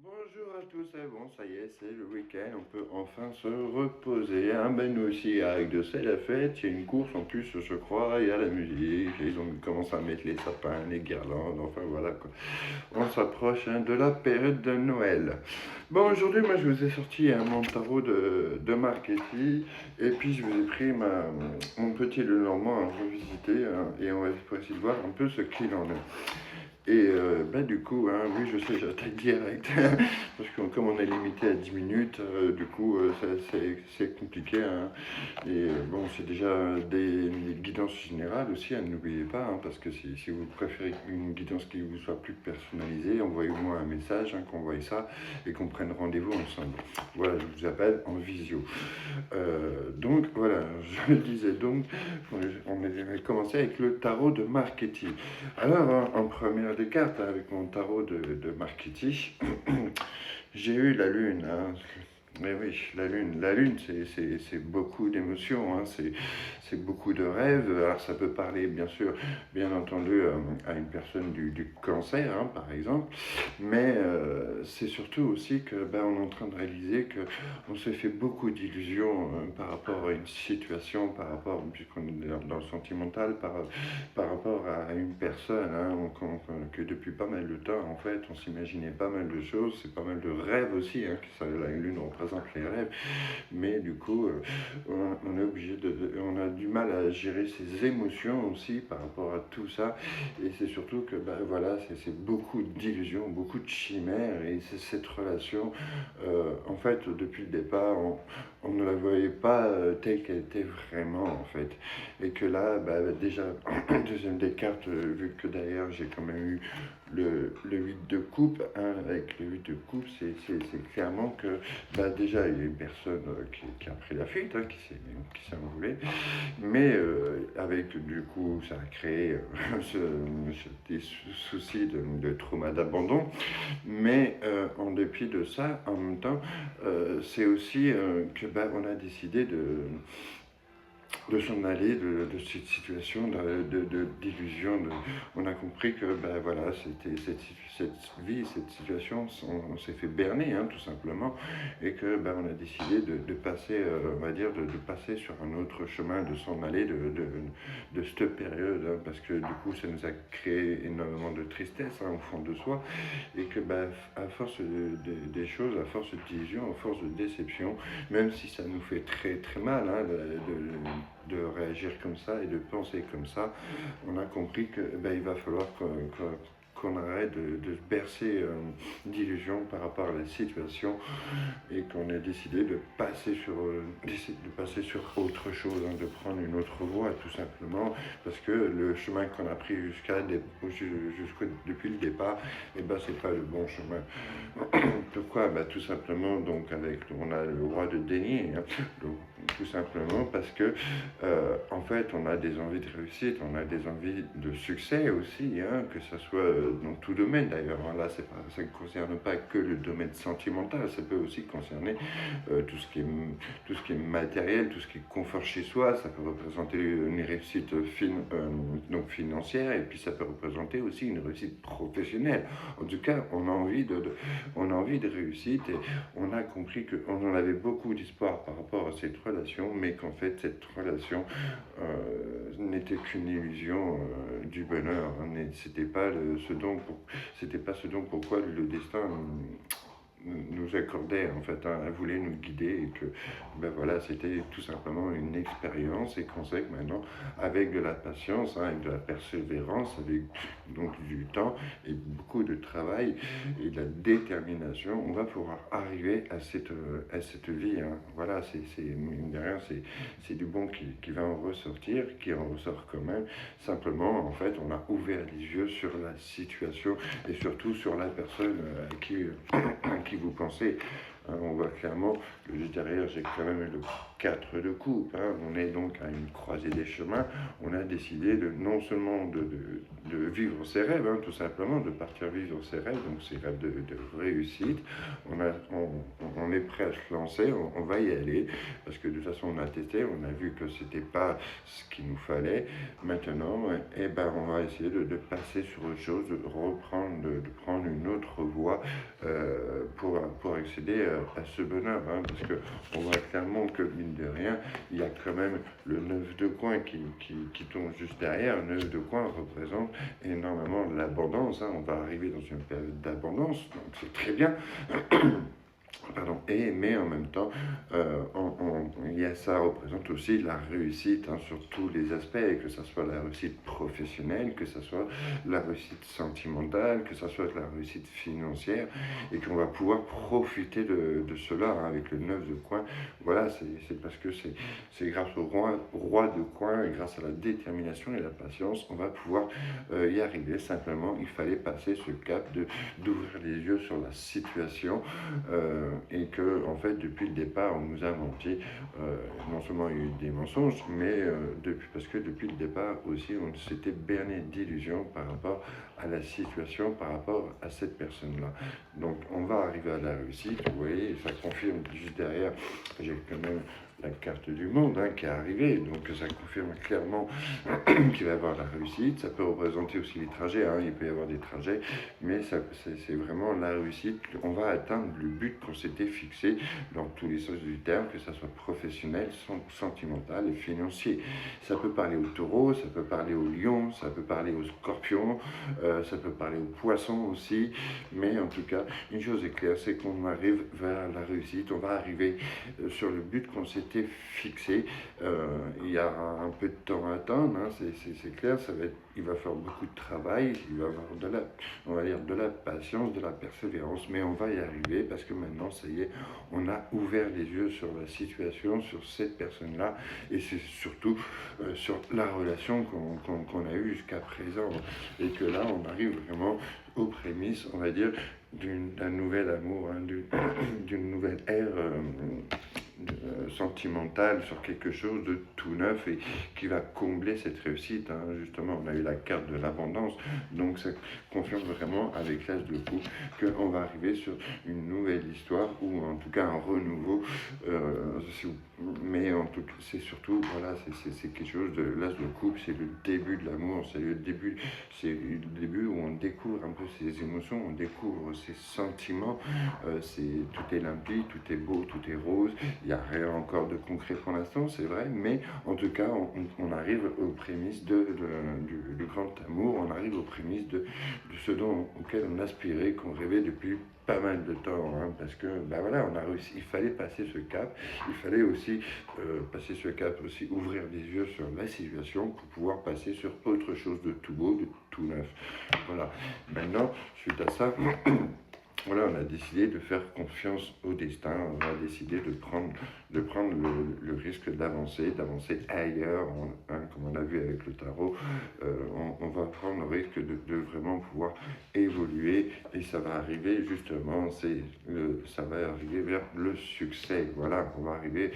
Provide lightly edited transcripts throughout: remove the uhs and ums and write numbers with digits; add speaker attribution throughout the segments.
Speaker 1: Bonjour à tous, et bon ça y est, c'est le week-end, on peut enfin se reposer. Ben nous aussi, avec de c'est la fête, il y a une course en plus, je crois, il y a la musique, ils ont commencé à mettre les sapins, les guirlandes, enfin voilà quoi. On s'approche de la période de Noël. Bon, aujourd'hui, moi je vous ai sorti mon tarot de Marchetti, et puis je vous ai pris mon petit Lenormand à revisiter, et on va essayer de voir un peu ce qu'il en est. Et du coup, oui, je sais, j'attaque direct, parce que comme on est limité à 10 minutes, du coup, c'est compliqué. Et bon, c'est déjà des guidances générales aussi, n'oubliez pas, parce que si vous préférez une guidance qui vous soit plus personnalisée, envoyez-moi un message, qu'on voie ça, et qu'on prenne rendez-vous ensemble. Voilà, je vous appelle en visio. Donc voilà, je le disais donc, on avait commencé avec le tarot de Marchetti. Alors, en première des cartes, avec mon tarot de Marchetti, j'ai eu la lune. Mais oui, la lune, c'est beaucoup d'émotions, c'est beaucoup de rêves. Alors ça peut parler, bien sûr, bien entendu, à une personne du cancer, par exemple, mais c'est surtout aussi que on est en train de réaliser que on se fait beaucoup d'illusions par rapport à une situation, par rapport, puisqu'on est dans le sentimental, par rapport à une personne, que depuis pas mal de temps, en fait, on s'imaginait pas mal de choses, c'est pas mal de rêves aussi, que ça, la lune représente les rêves, mais du coup, on est obligé on a du mal à gérer ses émotions aussi par rapport à tout ça, et c'est surtout que, voilà, c'est beaucoup d'illusions, beaucoup de chimères, et c'est cette relation, en fait, depuis le départ, on ne la voyait pas telle qu'elle était vraiment, en fait. Et que là, déjà, deuxième des cartes, vu que d'ailleurs j'ai quand même eu le 8 de coupe, avec le 8 de coupe, c'est clairement que déjà il y a une personne qui a pris la fuite, qui s'est envolée, mais avec du coup ça a créé des soucis de trauma d'abandon, mais en dépit de ça, en même temps, c'est aussi que on a décidé de s'en aller de cette situation d'illusion. On a compris que voilà, c'était cette vie, cette situation, on s'est fait berner, tout simplement, et que on a décidé de passer, on va dire, de passer sur un autre chemin, de s'en aller de cette période, parce que du coup ça nous a créé énormément de tristesse au fond de soi, et que à force des choses, à force d'illusion, à force de déception, même si ça nous fait très très mal, de réagir comme ça et de penser comme ça, on a compris que il va falloir qu'on arrête de se bercer d'illusions par rapport à la situation, et qu'on a décidé de passer sur autre chose, de prendre une autre voie, tout simplement, parce que le chemin qu'on a pris depuis le départ, c'est pas le bon chemin. Pourquoi? Tout simplement, donc on a le droit de dénier, donc, tout simplement parce que en fait on a des envies de réussite, on a des envies de succès aussi, que ce soit dans tout domaine d'ailleurs, là ça ne concerne pas que le domaine sentimental, ça peut aussi concerner tout ce qui est matériel, tout ce qui est confort chez soi. Ça peut représenter une réussite donc financière, et puis ça peut représenter aussi une réussite professionnelle. En tout cas, on a envie de réussite, et on a compris qu'on en avait beaucoup d'espoir par rapport à cette relation, mais qu'en fait cette relation n'était qu'une illusion du bonheur, c'était pas ce dont pourquoi le destin nous accordait, en fait, elle voulait nous guider, et que voilà, c'était tout simplement une expérience, et qu'on sait que maintenant, avec de la patience, avec de la persévérance, avec donc du temps et beaucoup de travail et de la détermination, on va pouvoir arriver à cette vie, voilà, mine de rien, c'est du bon qui va en ressortir, qui en ressort quand même. Simplement, en fait, on a ouvert les yeux sur la situation, et surtout sur la personne à qui vous pensez hein. On voit clairement que juste derrière, j'ai quand même le 4 de coupe, hein. On est donc à une croisée des chemins. On a décidé de non seulement de vivre ses rêves, hein, tout simplement, de partir vivre ses rêves, donc ses rêves de réussite. On est prêt à se lancer, on va y aller, parce que de toute façon, on a testé, on a vu que c'était pas ce qu'il nous fallait. Maintenant, eh ben, on va essayer de passer sur autre chose, de reprendre, de prendre une autre voie pour accéder à ce bonheur, hein, parce qu'on voit clairement que, mine de rien, il y a quand même le 9 de coin qui tombe juste derrière. Le 9 de coin représente énormément l'abondance, hein. On va arriver dans une période d'abondance, donc c'est très bien. Pardon. Mais en même temps, ça représente aussi la réussite, hein, sur tous les aspects, que ce soit la réussite professionnelle, que ce soit la réussite sentimentale, que ce soit la réussite financière, et qu'on va pouvoir profiter de cela, hein, avec le 9 de coin. Voilà, c'est parce que c'est grâce au roi de coin, et grâce à la détermination et la patience, on va pouvoir y arriver. Simplement, il fallait passer ce cap d'ouvrir les yeux sur la situation. Et que, en fait, depuis le départ, on nous a menti. Non seulement il y a eu des mensonges, mais parce que depuis le départ aussi, on s'était berné d'illusions par rapport à la situation, par rapport à cette personne-là. Donc, on va arriver à la réussite. Vous voyez, ça confirme juste derrière. J'ai quand même la carte du monde, hein, qui est arrivée, donc ça confirme clairement qu'il va y avoir la réussite. Ça peut représenter aussi les trajets, hein. Il peut y avoir des trajets, mais c'est vraiment la réussite. On va atteindre le but qu'on s'était fixé dans tous les sens du terme, que ça soit professionnel, sentimental et financier. Ça peut parler au taureau, ça peut parler au lion, ça peut parler au scorpion, ça peut parler au poisson aussi, mais en tout cas, une chose est claire, c'est qu'on arrive vers la réussite. On va arriver sur le but qu'on s'était fixé. Il y a un peu de temps à attendre, hein, c'est clair, il va faire beaucoup de travail, il va y avoir on va dire de la patience, de la persévérance, mais on va y arriver parce que maintenant, ça y est, on a ouvert les yeux sur la situation, sur cette personne-là, et c'est surtout sur la relation qu'on a eue jusqu'à présent, et que là, on arrive vraiment aux prémices, on va dire, d'un nouvel amour, hein, d'une nouvelle ère sentimentale, sur quelque chose de tout neuf et qui va combler cette réussite, hein. Justement, on a eu la carte de l'abondance, donc ça confirme vraiment avec l'as de coupe qu'on va arriver sur une nouvelle histoire, ou en tout cas un renouveau, mais en tout cas c'est surtout, voilà, c'est quelque chose de l'as de coupe, c'est le début de l'amour, c'est le début où on découvre un peu ses émotions, on découvre ses sentiments, tout est limpide, tout est beau, tout est rose. Il n'y a rien encore de concret pour l'instant, c'est vrai, mais en tout cas, on arrive aux prémices du grand amour, on arrive aux prémices de ce auquel on aspirait, qu'on rêvait depuis pas mal de temps, hein, parce que ben voilà, on a réussi, il fallait passer ce cap, il fallait aussi passer ce cap, aussi ouvrir les yeux sur la situation pour pouvoir passer sur autre chose de tout beau, de tout neuf. Voilà, maintenant, suite à ça, voilà, on a décidé de faire confiance au destin, on a décidé de prendre le risque d'avancer ailleurs, hein, comme on a vu avec le tarot. On va prendre le risque de vraiment pouvoir évoluer, et ça va arriver justement, ça va arriver vers le succès. Voilà, on va arriver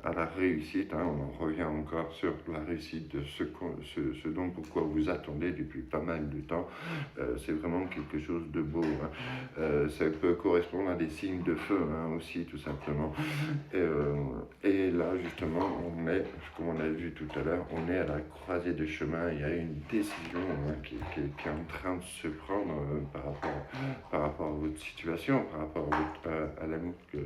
Speaker 1: à la réussite, hein. On en revient encore sur la réussite de ce dont pourquoi vous attendez depuis pas mal de temps. C'est vraiment quelque chose de beau, hein. Ça peut correspondre à des signes de feu, hein, aussi, tout simplement. Et là, justement, comme on a vu tout à l'heure, on est à la croisée des chemins. Il y a une décision, hein, qui est en train de se prendre par rapport à votre situation, par rapport à l'amour que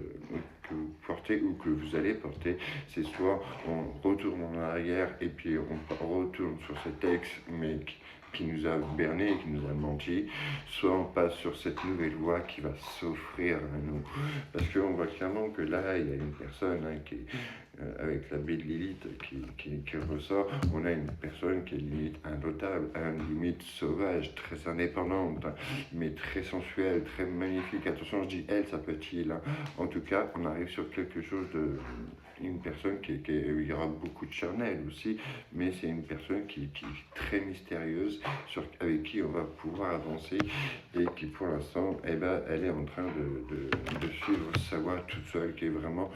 Speaker 1: vous portez ou que vous allez porter. C'est soit on retourne en arrière et puis on retourne sur cet ex, mais qui nous a berné, qui nous a menti, soit on passe sur cette nouvelle voie qui va s'offrir à nous. Parce qu'on voit clairement que là, il y a une personne, hein, avec la baie de Lilith qui ressort, on a une personne qui est limite indotable, limite sauvage, très indépendante, mais très sensuelle, très magnifique. Attention, je dis elle, ça peut être il, hein. En tout cas, on arrive sur quelque chose de... Une personne il y aura beaucoup de charnel aussi, mais c'est une personne qui est très mystérieuse, avec qui on va pouvoir avancer et qui pour l'instant, eh ben, elle est en train de suivre sa voie toute seule, qui est vraiment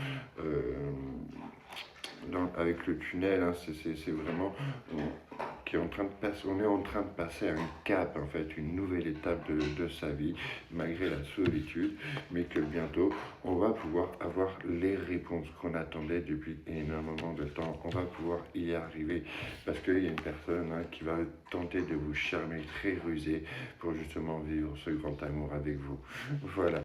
Speaker 1: avec le tunnel, hein, c'est vraiment qui est en train de passer, on est en train de passer un cap, en fait, une nouvelle étape de sa vie, malgré la solitude, mais que bientôt, on va pouvoir avoir les réponses qu'on attendait depuis énormément de temps. On va pouvoir y arriver, parce qu'il y a une personne, hein, qui va tenter de vous charmer, très rusée, pour justement vivre ce grand amour avec vous. Voilà.